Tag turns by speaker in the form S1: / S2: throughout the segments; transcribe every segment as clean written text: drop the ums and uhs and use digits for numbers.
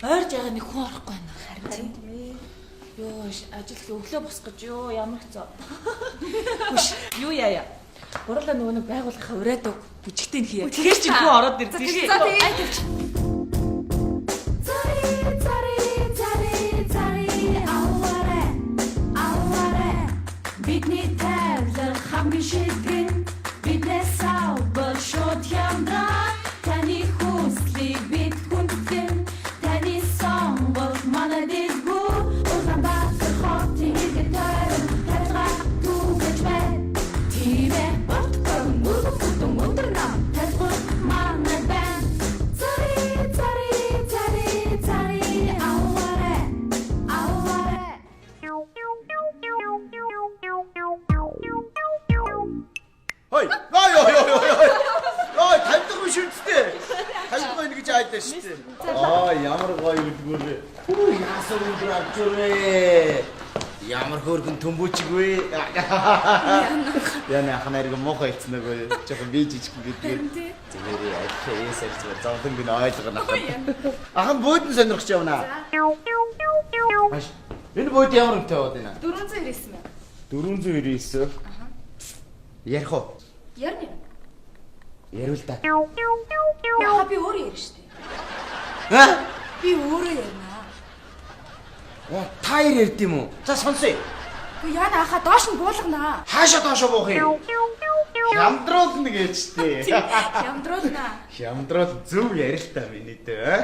S1: Ойрж байгаа нэг хүн орохгүй байна. Харин тийм ээ. Йоо, ажил өглөө босох гэж юу ямар хэцүү. Хүш, юу яая. Гурлаа нөгөө нэг байгууллагынхаа ураадаг бүжигтэй хийе. Тэгэхээр чи хүн ороод ирдэг шүү.
S2: За тэгээд бидний тайлбар хамгийн шилдэг биднээс авбал шууд ямдаа таны хүслийг бид хүндэн таны сонгол манай дэсгүү улаан баатар хотын гитар тайлгаа түгэж бай тивэ боткон мөрөдөн өндөрнө тайлбар манай бэн цари аваарэ
S3: Ой, ой, таньдаг биш үстэй. Таньдаг байх гэж айдаа шүү дээ. Аа, ямар гоё үлгүүрээ. Яасан өндөр авч өрөө. Ямар хөөргөн төмбөчг вэ? Яна ханарг мохоо ицсэн нөгөө жоохон би жижиг гэдэг. Зүгээр яахаа ясаж зовлон гин ойлгоно. Ахан буудан сонирхож явна. Маш. Энэ бууд ямар үнэтэй бод энэ?
S2: 499 мэн.
S3: 499. Ярих уу?
S2: Ярина.
S3: Ярил да.
S2: Яха би өөрөө ярина шүү дээ.
S3: Аа?
S2: Би өөрөө ярина.
S3: Та ярд юм уу? За сонсъё.
S2: Гү яна аха доош нь буулгана.
S3: Хаашаа доошоо буух юм? Хямдруулна гэж тээ.
S2: Ямдруулна.
S3: Хямдруул зөв ярил та миний дөө.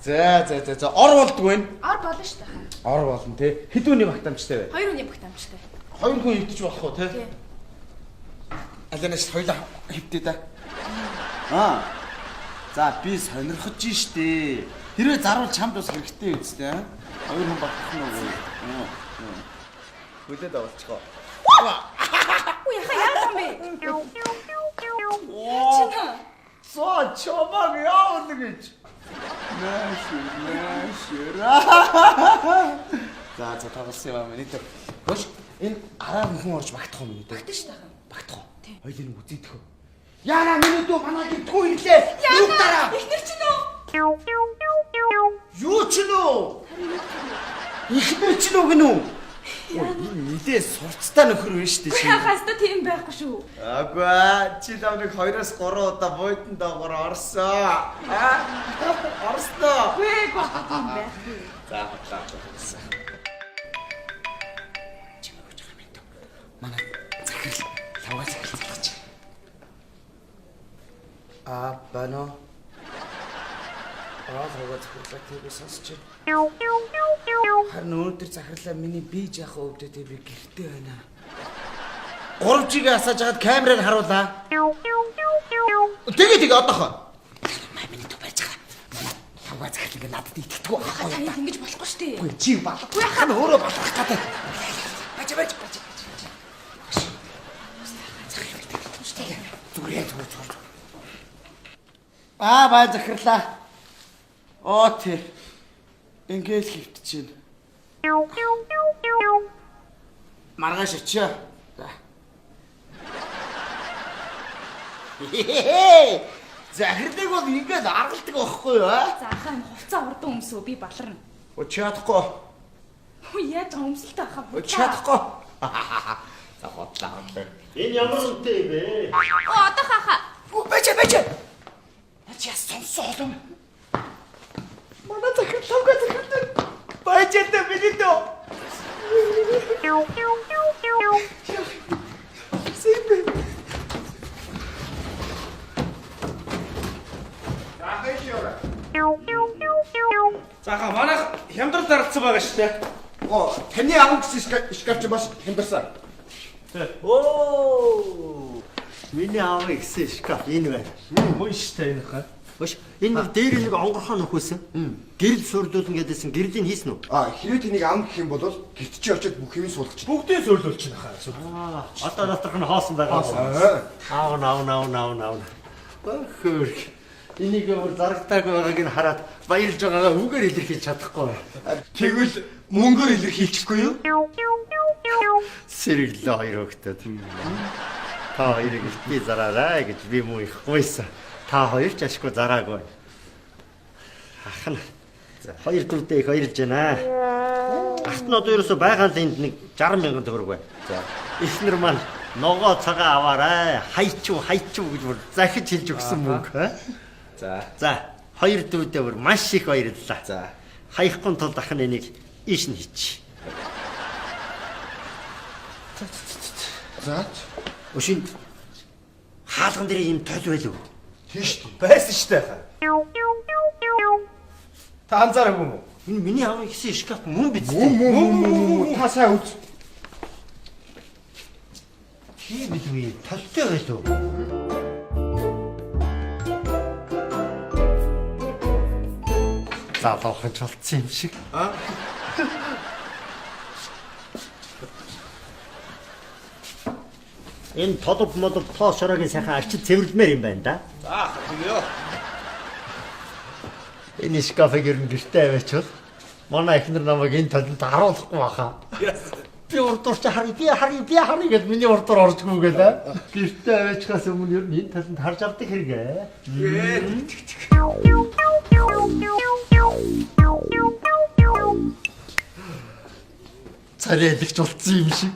S3: За. Ор болдгүй вэ?
S2: Ор болно шүү дээ.
S3: Ор болно те. Хэд үний багтаамжтай вэ?
S2: 2 үний багтаамжтай.
S3: 2 хүн хөвдөж болох уу те?
S2: Тий.
S3: Алянаас хоёлаа хөвдөө да. Аа. За би сонирхож штэ. Хэрвээ заруул чамд ус хэрэгтэй үстэй аа. 2 хүн багтах нь уу? Хөдөөд авалчихоо.
S2: Үу яха яах юм бэ? Чина.
S3: Соо чамаг яавна гэж. Наашир. За тоглосон юм миний төр. Хөш энэ араа хүн орж багтах юм уу?
S2: Багтаж шүү дээ.
S3: Багтах уу? Хоёлын үзийдэх үү? Яна миний дүү манайд тгүү ирлээ. Юу дараа?
S2: Эхнэр чинь үү?
S3: Юу ч нөө? Ихнэр ч нөө гинүү? Энэ нилээ сурцтай нөхөр вэ штэ чи.
S2: Хааста тийм байхгүй шүү.
S3: Агаа чи намайг 2-3 удаа буудан доогоор орсоо. Орсноо.
S2: Гүй тийм байхгүй.
S3: За. Чимээ гэж байгаа юм дөө. Манай захирал лавга захирал залгаж. Бано. Лавга захирал тийгээс сонсч. Харин өнөөдөр захирлаа миний бие яхаа өвдөдөө би гэртээ байна. 3G-гээ асааж хагаад камераар харуулаа. Тэгээ одоохоо. Миний дүү байж байгаа. Лавга захирал ингээ надад итгэдэг үү?
S2: Хаа ингэж болохгүй шүү дээ.
S3: Үгүй чи болохгүй хаа өөрөө болох гэдэг. Бач. Зүгээр. Бай захирлаа. Тий. Ингээл хөвтчихээн. Маргааш очио. За. Захирлыг бол ингээд аргалдаг байхгүй юу?
S2: За ахаа энэ хувцас урдан өмсөө би баларна.
S3: Чадахгүй.
S2: Хөө яаж өмсөлтэй ахаа.
S3: Чадахгүй. За бодлоо. Энэ ямар үнэтэй бэ?
S2: Одоо хаа.
S3: Бача. Чи сонсоо юм. Манай захирлаа бачаатай миний дөө. Сипэ.
S4: Заха манайх хямдрал дарагдсан байгаа шүү дээ.
S3: Таны авах гэсэн шкафч бас хямдарсан.
S5: Оо. Миний авах гэсэн шкаф энэ байна.
S4: Мөн шүү дээ энэ хаа.
S5: Баш энэ нэг дээр нэг онгорхоо нөхөөсөн. Гэрэл сурлуулна гэдээсэн гэрлийг хийсэн үү?
S3: Хэрвээ тэнийг ам гэх юм бол гэрт чи очиод бүх юм суулгач.
S4: Бүгдээ сөрлүүлчихнэ хаа.
S5: Одоо доторх нь хоосон байгаа. Аав. Бахөр. Энийг өөр зарагтайг байгааг нь хараад баярлж байгаагаа үгээр илэрхийлж чадахгүй.
S3: Тэгвэл мөнгөөр илэрхийлчихгүй юу?
S5: Сэрэглээ хоёр өгтөд. Та хоёрыг би зараарай гэж би муу ихгүйсэн. Та хоёр ч ашгүй зараагүй. Ах нь Хоёр дүүтэй их баярлж байна. Гарт нь одоо ерөөсө байгаа л энд нэг 60,000 төгрөг бай. За. Эхнэр маань ногоо цагаа аваарай. Хайчуу гэж бүр захиж хэлж өгсөн мөнгө.
S3: За.
S5: За. Хоёр дүүтэй бүр маш их баярлалаа.
S3: За.
S5: Хаяхгүй тулд ах нь энийг ийш нь хийчих.
S6: За.
S5: Өшин хаалган дээр юм тойл байлгүй.
S6: Тийш дээ.
S4: Байсан шүү дээ. Та анзаараагүй юм уу?
S5: Энэ миний аав ихсэн шкаф мөн биз дээ.
S6: Мөн. Та сайн үз.
S5: Чи бидгүй толтой байлгүй. Залуухан ч болцсон юм шиг. Энэ толб тоо шорогийн сайхан арчид цэвэрлэмээр юм байна да.
S4: За, тэгё.
S5: Энэ шкафыг ер нь гэртээ аваачвал манай эхнэр намайг энэ толинд харуулахгүй баха. Би урдуур чи харъя гэж миний урдуур оржгүй гэлээ. Гэртээ аваачхаас өмнө ер нь энэ толинд харж авдаг хэрэгээ. Царайлагч болцсон юм шиг.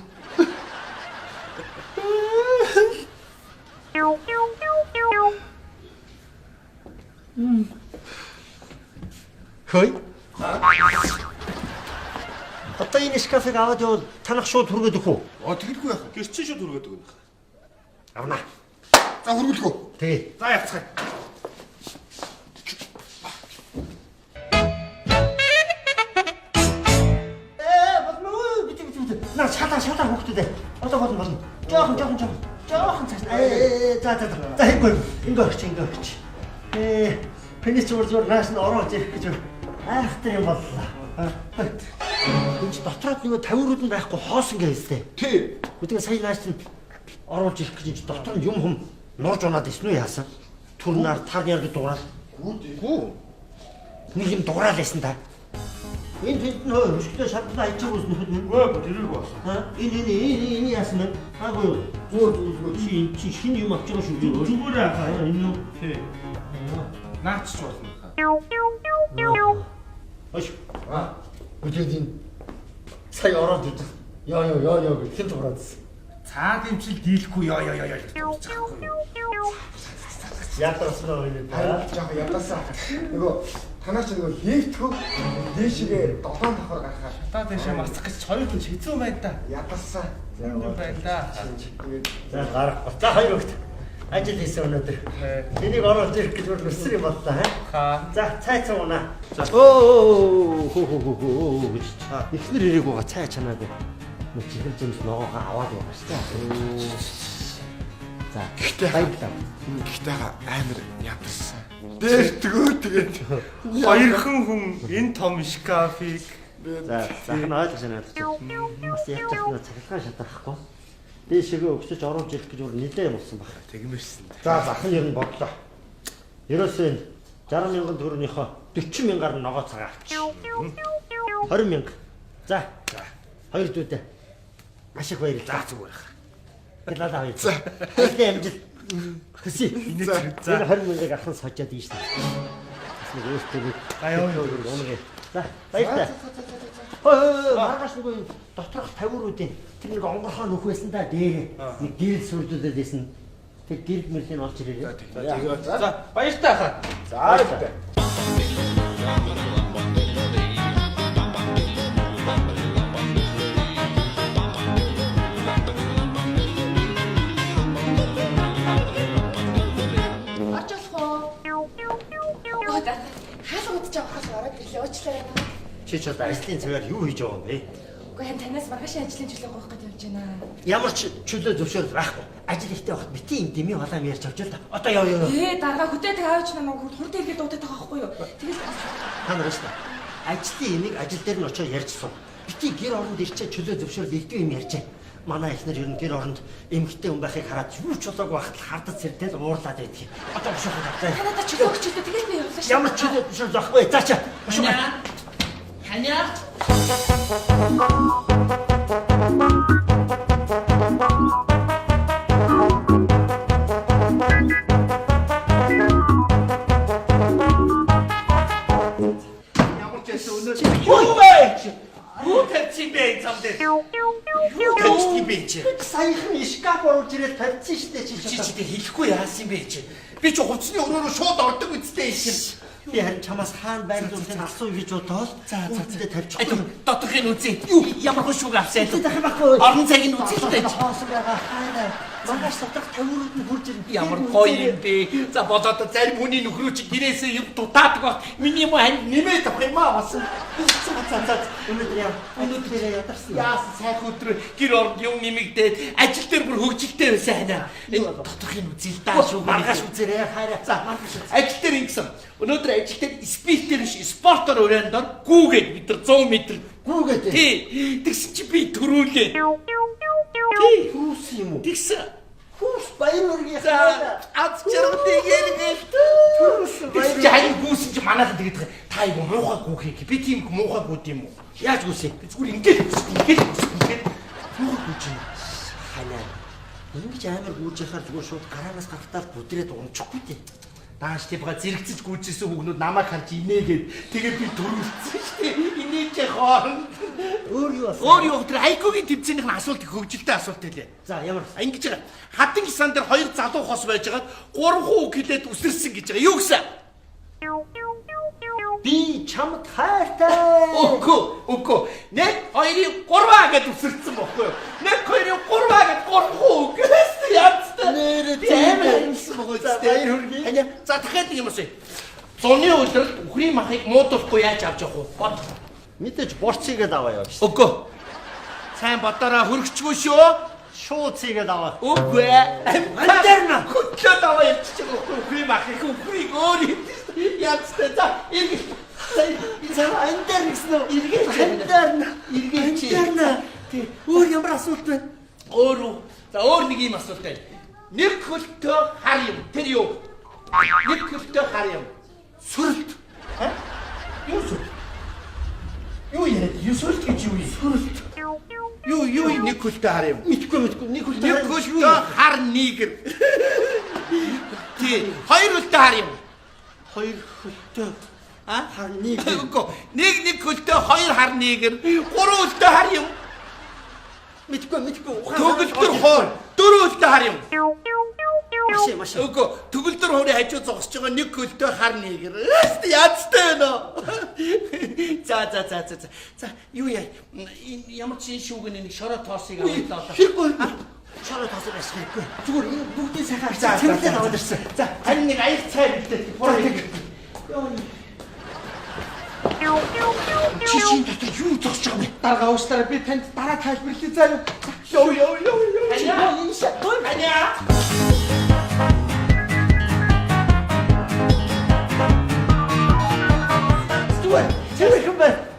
S5: Хөөе. Одоо энэ шкафыг аваад явал танах шууд хүргээд өгөх үү?
S6: Тэгэлгүй яах.
S4: Гэрчээ шууд хүргээд өгнө.
S5: Авна.
S6: За хөргөлгөө.
S5: Тэгээ.
S4: За явцгаая.
S5: На шатаа хүүхдүүдээ. Одоо болно. Жохон цааш. За хийгүй. Ингээ өгч. Пенис зүгээр нааш нь ороод ирэх гэж айхтар юм боллоо. Энд дотроод нэг 50 рууд нь байхгүй хоосон гээстэй.
S6: Тий.
S5: Үгүй сая нааш нь оруулж ирэх гэж дотор нь юм норж унаад ирсэн үү яасан? Түрнаар тар яриг дуурал.
S6: Гүү.
S5: Нэг юм дуурал байсан та. Энэ тэнд нь өшгөлөө шатнаа хайчих үсэн нөхөд.
S4: Тэрийг бас.
S5: Энэ яасан бэ? Аагүй зүгээр чи шинэ юм авч байгаа шүү.
S4: Зүгээр аа.
S5: Энэ юу?
S4: Тий. Наач ч болно.
S5: Ош. Үгүй сая ороод идэх. Яа гэх хэн дураадсэн.
S4: Цаад имчил дийлэхгүй ёо.
S5: Яатарсан юм
S6: Харин жоохон ядасаа. Нөгөө танаа чи нөгөө хийгдэхүү дээшгээ 7 давхар гарахаар
S4: Та дэшээ мацах гэж хоёр хүн хэцүү байна да.
S6: ядасаа.
S4: Юм байна да.
S5: За гарах. За хоёр өгт. Ажил хийсэн өнөөдөр. Энийг оруулж ирэх гэж өсөр юм боллоо хаа. За цайцсан унаа. Оо. Эхнэр ирэх байгаа цай чанаад. Нэг чихэн зэмс ногоогоо аваад байгаа шүү дээ. За баярлалаа.
S6: Гэхдээ амар ядасаа. Дээртгөө тэгээд
S4: Хоёрхан хүн энэ том шкафыг
S5: за захын ойлгож байна. Бас яаж чадна цахилгаан шатахгүй. Дээшгээ өгсөж оруулж ирэх гэж өөр нэлээд юм болсон баг.
S4: тэгмэрсэн.
S5: За захын ер нь бодлоо. Ерөөсөө энэ 60,000 төгрөгийнхөө 40,000-аар ногоо цагаа авчих. 20,000. За. Хоёр дүүдээ. Ашиг баярлалаа.
S4: За зүгээр.
S5: Гэлээ авъя. За. Хэдэн амжилт хөсий.
S6: За.
S5: За 20,000-ыг ахын сочоод ийш. Бас нэг өөртөө
S4: Аяа.
S5: За баярлалаа. Маргааш нөгөө доторх 50 руудын тэр нэг онгорхоо нөх байсан да дээр нэг гэрэл сүрдүүлээд байсан. Тэр гэрэл мөрлийн олж ирээ.
S4: За баяртай хаа.
S6: за баяртай.
S2: Хаалга удаж авахаас ороод ирлээ уучлаарай.
S5: Чи ч одоо ажлын цагаар юу хийж байгаа юм бэ?
S2: Үгүй хэн танаас маргаашийн ажлын чөлөө гоох гэж явж байна.
S5: Ямар ч чөлөө зөвшөөрөл байхгүй. Ажил ихтэй байхад бити юм дэмий балаам ярьж авч л да. Одоо яв.
S2: Даргаа хөдөөдөг аавч намайг хурд иргэд дуудаад байгаа байхгүй юу? Тэгэл
S5: Та нар шүү. Ажлын имийг ажил дээр нь очиж ярьж суу. Бити гэр оронд ирчээ чөлөө зөвшөөрөл илтгэв юм ярьжээ. Манай эхнэр ер нь гэр оронд эмэгтэй хүн байхыг хараад юу ч болоогүй байхад хардад сэрдэл уурлаад байдгийг. Одоо бошоо хавтай.
S2: та надад чөлөө өгч илээ тэгэл би явлаа шүү.
S5: Ямар чөлөө зөвшөөрөл авахгүй. Заачаа. Бошоо.
S1: Ханя.
S6: Ямар
S4: дээр. Юу тавьчих юм бэ чи?
S5: Саяхан шкаф оруулж ирээд тавьчихсан шүү дээ чи.
S4: Чи чи хэлэхгүй яасан бэ чи? Би ч хувцсны өрөөрөө шууд ордог үстэй шин.
S5: Би харин чамаас хаана байрлуулсан асуу гэж бодоод үүндээ тавьчихсан.
S4: Дотохын үзээ. Юу ямар хошууг авсан.
S5: Дахин баггүй.
S4: Орон цагийн үзэлтэй.
S5: Хоосон байгаа хайраа. Магаш сотох тавиурууд нь хурж ирнэ.
S4: Ямар гоё юм бэ? За бодоод зарим хүний нөхрөө чи гэрээсээ юм дутаадаг ба. Миний муу хань нэмээд авах юм аа бас.
S5: Өнөөдөр ядарсан.
S4: Яасан сайхан өдрөө гэр орнд юм нэмэгдээд ажил дээр бүр хөгжилтэй байсан ханаа. Энэ дотохын үзэл даа шүү.
S5: Маргааш үзээрэй хайраа. За маргааш.
S4: Ажил дээр ингэсэн. Өнөөдөр ажил дээр спиртээр биш спортоор өрөөндөө гүүгээд бид нар 100 м
S5: Гүүгээд.
S4: тий. Тэгсэн чи би төрүүлээ.
S5: Тий, хүүс юм уу?
S4: Тэгсэн.
S5: Хүүс баяр үргээ.
S4: Аз чаргадаг юм. Тэгсэн чи хань гүүсэн чи манайхан тэгээд та юу муухай гүүхийг би тийм муухай гүүд юм уу? Яаж гүүсээ? Зүгээр ингээд муухай гүүж юм.
S5: Ханаа. Ингэж амар гүүж яхаар зүгээр шууд гараанаас гарахтаа бүдрээд унчихгүй дээ.
S4: Дааш тийбга зэрэгцэж гүйжсэн хүүгнүүд намайг харж инээгээд тэгээд би төрүүлсэн шүү дээ. Инээж хооронд.
S5: Өөр юу болсон?
S4: Өөр юу тэр айкугийн тэмцээнийх нь асуулт хөгжилтэй асуулт байлээ.
S5: За ямар
S4: Ингэж байгаа. Хатан гисан дээр хоёр залуу хос байж байгаад 3 хүү гэлээд үсэрсэн гэж байгаа. Юу гэсэн?
S5: би чамд хайртай.
S4: Үгүй. Нэг хоёрын 3 гэж үсэрсэн бохгүй юу? Нэг хоёрын 3 гэж 3 хүү гэсэн ядтай.
S5: Нэр
S4: Тэмээ хэлсэн бохгүй юу?
S5: баяр хүргэе.
S4: Аня за дахиад нэг юм асууя. Зуны өдрөд үхрийн махыг муудахгүй яаж авч явах вэ? Бод.
S5: Мэдээж борцыгээд аваа яваа шүү.
S4: Үгүй. Сайн бодороо хөргөчгүй шүү.
S5: Шууд цыгээд аваа.
S4: Үгүй. Амтэр на хөтлөөд аваа явчих үгүй. Үхрийн махыг үхрийг өөр юм. Ядтай за иргэ.
S5: За андер гэсэн үү? Эргэж. Тий. Өөр ямар асуулт вэ?
S4: Өөр нэг юм асуулт байна. Нэг хөлтөө хар юм. Тэр юу? Нэг хөлтөө хар юм. Сүрэлт. Юу сүрэлт? Юу яа? Юу сүрэлт гэж юу юм? Сүрэлт. Юу нэг хөлтөө хар юм?
S5: Мэдгүй. Нэг
S4: Хөлтөө хар нийгэр. Тий. Хоёр хөлтөө хар юм.
S5: хоёр хөлтөө хар нэг.
S4: Үгүй. Нэг хөлтөө хоёр хар нийгэр. 3 хөлтөө хар юм.
S5: Мэдгүй.
S4: Төгөлдөр хоор 4 хөлтөө хар юм.
S5: Маш.
S4: Үгүй. Төгөлдөр хоорын хажуу зогсож байгаа нэг хөлтөө хар нийгэр. Ядтай байна. За юу яа? Ямар ч шүүгэн нэг шороо тоосыг аваад
S5: Хэрэггүй. Шороо тасар ашиггүй. Зүгээр энэ бүгдийг сайхан
S4: За,
S5: цэвэрлээд аваад ирсэн.
S4: За, харин нэг аяг цай бэлдээ. Чи дотор юу зогсож байгаа юм?
S6: Дарга уучлаарай би танд дараа тайлбарлая заа юу.
S4: Аня.
S5: Цэвэрхэн байна.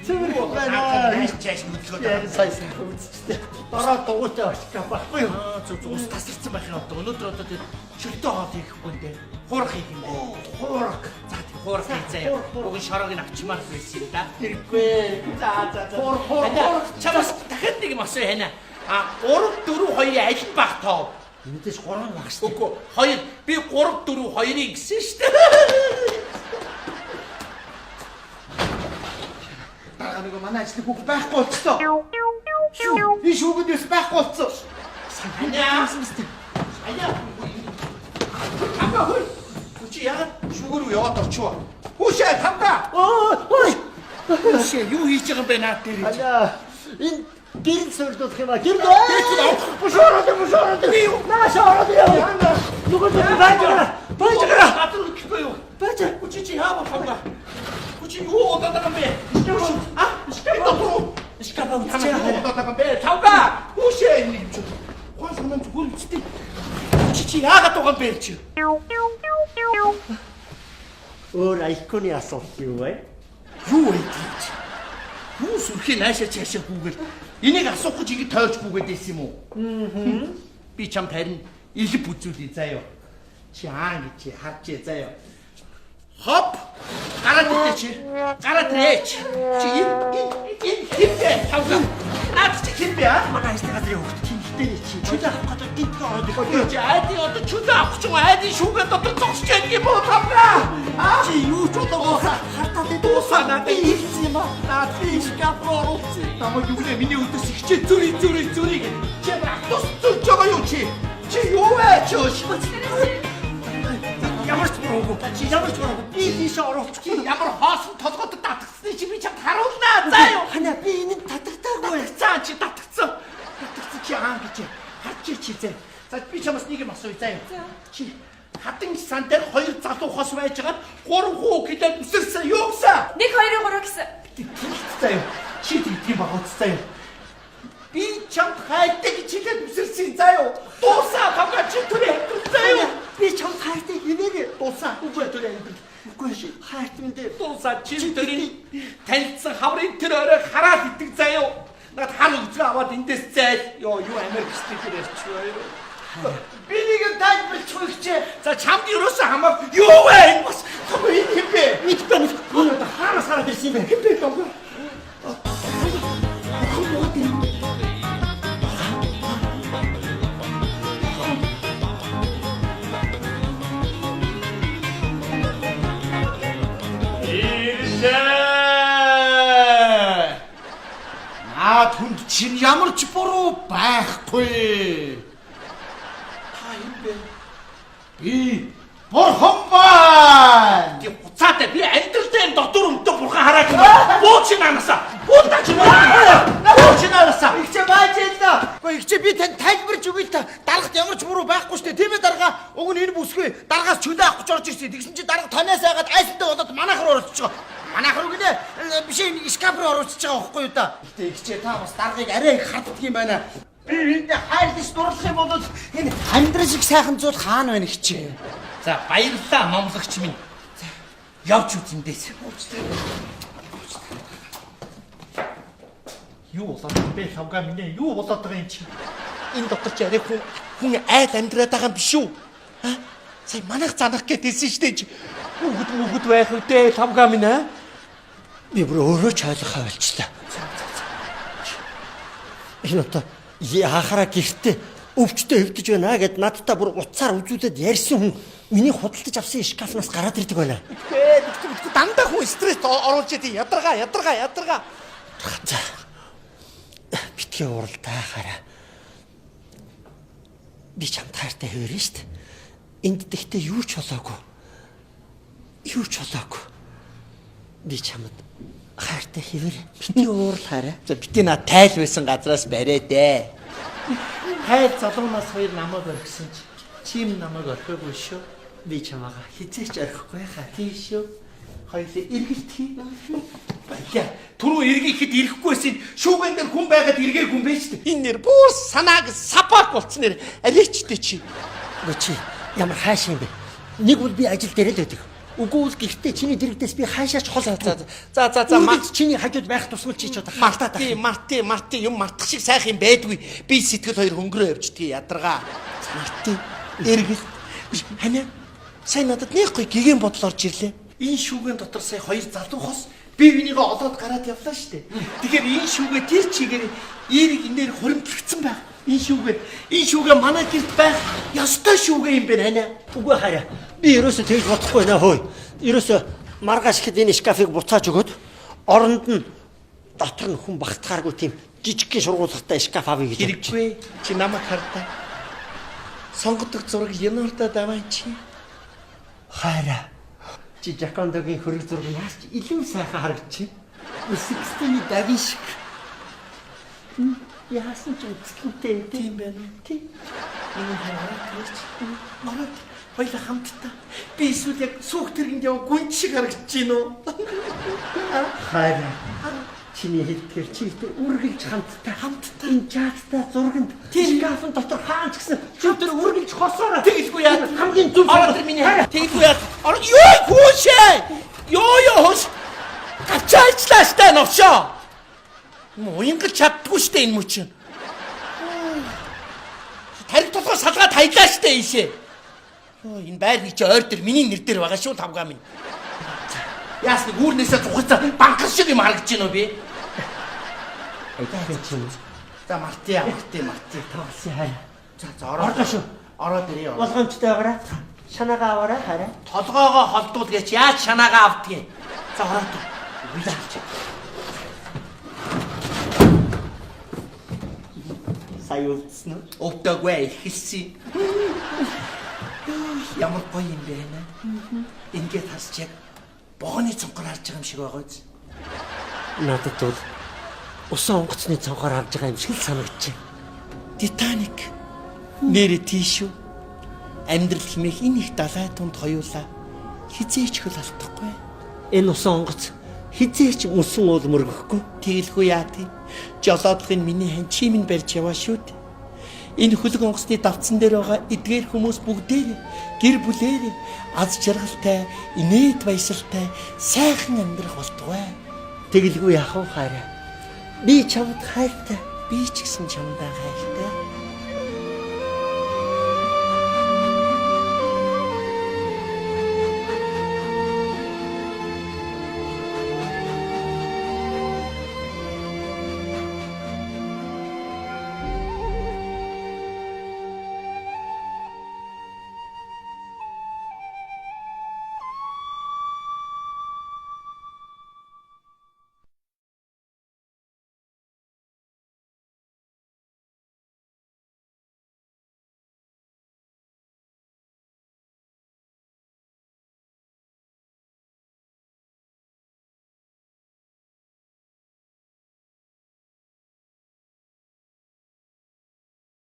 S4: Чааш хөдөлгөөд.
S5: Сайсан хөвцтэй. Дараа дугуйтай очиж байхгүй юу?
S4: Зүгс тасарсан байх юм одоо. Өнөөдөр одоо тэр чөлтөө хоол хийхгүй нэ. Хуурах хийх юм бэ?
S5: Хуурах.
S4: За тийм хуурах хийцээ. Уг шороог нь авчмаар байсан юм да.
S5: Хэрэггүй. За.
S4: Хурах. Чамаас дахиад нэг юм асууя хана. 3 4 2 аль нь баг тоо?
S5: Мэдээж 3 баг шүү.
S4: Үгүй 2 би 3 4 2-ыг гэсэн шүү дээ.
S6: Дарга нэг манай ажлын хүүхд байхгүй болчихсон. Юу? Би шүүгэнээс байхгүй болчихсон.
S4: Аня. Хамга хөл. Чи яагаад шүүгэр рүү яваад орчихвоо? Хүүшээ хамга.
S5: Ой.
S4: Хүүшээ юу хийж байгаа юм бэ наад дээр?
S5: Аля. Энэ гэрэл сөрдөх юм аа. Гэрэл. Бушороод.
S4: Би юу?
S5: Наашороод яа. Нүгэл баажгаа.
S4: Батар гэхгүй юу?
S5: Баажаа.
S4: Чи яаваа хамга. Чи юу удаад байгаа юм бэ?
S5: Шкаф
S4: Тавга! Хүүшээ нэг юм чи. Хойш мөн гүйлцтэй. Чи яагаад байгаа юм бэ чи?
S5: Өөр айконы асуулт юу вэ?
S4: Юу вэ гэж? Юу сүрхий наашаа чаашаа гүгэл. Энийг асуух гэж ингэ тойрч гүгээд байсан юм уу? Би чамд харин илб үзүүлээ заяа. Чи гэж харж заяа. Хоп! Гараад ирээ чи. Гараад ирээ чи. Чи энэ хиптэй тавга. Наад чи хиптэй аа?
S5: Манай ажлын газрын хөвгт хинхтэй чи. Чүлээ авах гэдэг гинт ороод.
S4: Чи айди одоо чүлээ авах чинь айди шүүгээ дотор зогсож байгаа юм уу тавга?
S5: Чи юу ч удаа хартаад дуусаа надад
S4: хэлсэн юм аа. Наад би шкаф руу оруулсан. намайг юу нэ миний өдөөс ихчээ зүрий гэж. Чи автобус зүрж байгаа юу чи? Чи юу вэ чи? Ямар ч буруугүй. Чи ямар ч буруугүй. Би тийш оруулахгүй. Ямар хоосон толгойд татгсны чи би чамд харуулнаа. Заа юу?
S5: Хана би энэ татагдаагүй.
S4: Цаа чи татгцсан. Татгцсан чи аа гэж. Хачи чи зэ. За би чамаас нэг юм асууя заа юу? Чи хатан сан дээр 2 залуу хос байж байгаа 3 хүү гэдэг үсэрсэн юу гэсэн?
S2: 1 2 3 гэсэн.
S4: Заа юу? Чи тийм багцсан юу? Би чамд хайртай гэж хэлээд үсэрсэн заа юу? Дуусаа хамгаа чи түрээ заа юу?
S5: Би чамд хайртай хэмээг
S4: Дуусаа үгүй түрээ амьдрал.
S5: үгүй ши. Хайрт минь дээ.
S4: Дуусаа чи түрээ танилцсан хаврын тэр орой хараад итэг заа юу? Над хар үзгээ аваад эндээс зайл. Юу Америк стикер ярьчихваа юу? Би нэг тайлбарлахгүй хичээ. За чамд юусаа хамаа юу вэ энэ бас том юм бэ?
S5: Мэдгүй өнөөдөр хаанаас гараад ирсэн юм бэ?
S4: Хэмбэ том.
S3: Түнд чинь ямар ч буруу байхгүй.
S4: Та юм бэ?
S3: Би бурхан байна.
S4: Die уцаатай би амьдралдаа дотор өмтөө бурхан хараач юм. Бууч наанасаа. Буудаач юм. Бууч наанасаа.
S3: Игчээ байж яана. Гэхдээ игчээ би танд тайлбарж өгье л та. Дарагт ямар ч буруу байхгүй шүү дээ. Тийм ээ дарга. Уг нь энэ бүсгүй. Даргаас чөлөө авах гэж орж ирсэн. Тэгсэн чи дарга танаас айгаад айстай болоод манайхаар оруулчихж байгаа. Манайхаар үгнэ биш энэ шкаф руу оруулчихж байгаа байхгүй юу та. Гэтэ игчээ та бас даргыг арай их харддаг юм байна. Би энд хайрлаж дурлах юм бол энэ амьдрал шиг сайхан зүйл хаана байна игчээ.
S4: За баярлалаа номлогч минь. Явж үзэндээс. Юу болоод бэ савга минь юу болоод байгаа юм чи? Энэ дотор ч арай хүн айл амьдраад байгаа юм биш үү? Аа? Сая манайх занах гэдээсэн шүү дээ. Үгд байх үдээ савга минь аа?
S5: Би бүр өөрөө ч ойлгохоо болчлаа. Энэ одоо яхаараа гэртээ өвчтөе хөвдөж байна гэд надтай бүр уцаар үзүүлээд ярьсан хүн миний худалдаж авсан шкафнаас гараад ирдэг байна.
S4: Тэгтээ дандаа хүн стресс оруулж идэв ядаргаа.
S5: За. Битгий уралдаа хараа. Би чамд хайртай хэвэрэн штт. Энд дэхтээ юу ч болоогүй. Би чамд хайртай хэвэр. Битгий уурал хараа.
S4: За бити наа тайл байсан газраас барай дээ. Хайл залуунаас хоёр намайг орхисон чи. Чим намайг орхиогүй шүү.
S5: Би чамаага хизээч орхихгүй хаа.
S4: Тийм шүү. Хоёулаа эргэлт хий. Баяа. Түрүү эргэхэд ирэхгүйсэн шүүгэн дээр хүн байгаад эргээгүй юм байна шүү дээ. Энэ нэр бүр санааг сапак болцсон нэр аличтэй чи.
S5: Үгүй чи ямар хааш юм бэ? Нэг бол би ажил дээр л байдаг. Үгүй бол гэртээ чиний дэрэгдээс би хаашаач хол авдаг.
S4: За
S5: март чиний хажууд байх тусмал чи ч одоо мартаад байх.
S4: Марти юм мартах шиг сайхан юм байдгүй. Би сэтгэл хоёр хөнгөрөө явждгийг ядаргаа.
S5: Марти
S4: Эргэл. Ханаа сайн надад нэг гоё гэгэн бодол орж ирлээ. Энэ шүүгэн дотор сая хоёр залуу хос би энийгээ олоод гараад явлаа штэ. Тэгэхээр энэ шүүгээ тэр чигээр эерэг инээр хуримтлагдсан байна. Энэ шүүгээ манай гэрт байх ёстой шүүгээ юм байна ханаа.
S5: үгүй хараа. Би ерөөсөө тэгж бодохгүй наа хөөе. Ерөөсөө маргааш ихэд энэ шкафыг буцааж өгөөд оронд нь дотор нь хүн багтахааргүй тийм жижигхэн шургуулгатай шкаф авъя гэж.
S4: Хэрэггүй. Чи намайг хардаа. Сонгодог зураг Януарта давай чи.
S5: Хараа. Чи Жакондогийн хөрөг зураг яаж ч илүү сайхан харагдчих. Үсэгстэний давин шиг. Яасан ч үзэсгэлэнтэй
S4: Тийм байна уу? Тийм. Энэ хараад тийч. Марад хоёул хамтдаа. Би эсвэл яг сүх тэргэнд яваа гүнж шиг харагдаж байна уу?
S5: Хараа. Чиний хэлдгээр чи тэр үргэлж хамтдаа энэ чаттай зурганд шкафын дотор хаан ч гэсэн чи тэр үргэлж хосоороо
S4: Тэгэлгүй яа.
S5: хамгийн зүг
S4: Ороо тэр миний. Тэгэлгүй яа. Ороо ёо хүүшээ. Ёо хош. Гачаачлаа штэ новшоо. Уянгал чаддгүй штэ энэ мөч. Тариг толгой салгаад хаялаа штэ ийшээ. Ёо энэ байрны чи ойр дээр миний нэр дээр байгаа шүү тавгаа минь. Яасны гүүрнээсээ зугацаа банкар шиг юм харагдаж байна уу би? За Марти.
S5: тавсан хараа.
S4: За ороо шүү. Ороод ирээ.
S5: Болгоомжтой байгаарай. Шанаагаа аваарай хараа.
S4: Толгоогоо холдуулгаач яаж шанаагаа автгийг. За ороод.
S5: сая үлдсэн үү?
S4: Өвдөггүй ихэлсэн. Ямар гоё юм бэ нэ? Ингээд харж яг богоны цонхоор харж байгаа юм шиг байгаа биз?
S5: Надад бол усан онгоцны цонхоор харж байгаа юм шиг л санагдчих.
S4: Титаник. Нэрэ тийш үү? Амьдрал хэмээх энэ их далай тунд хоёулаа хизээч хөл алдахгүй.
S5: Энэ усан онгоц хизээч мөсөн уул мөргөхгүй.
S4: Тэгэлгүй яа тий. Жолоодлогын миний хан чимэн барьж яваа шүү дээ. Энэ хөлөг онгоцны давцсан дээр байгаа эдгээр хүмүүс бүгдээр гэр бүлээр аз жаргалтай, инээд баясгалтай сайхан амьдрах болтугай.
S5: Тэгэлгүй яах вэ хараа? Би чамд хайртай.
S4: Би ч гэсэн чамдаа хайртай.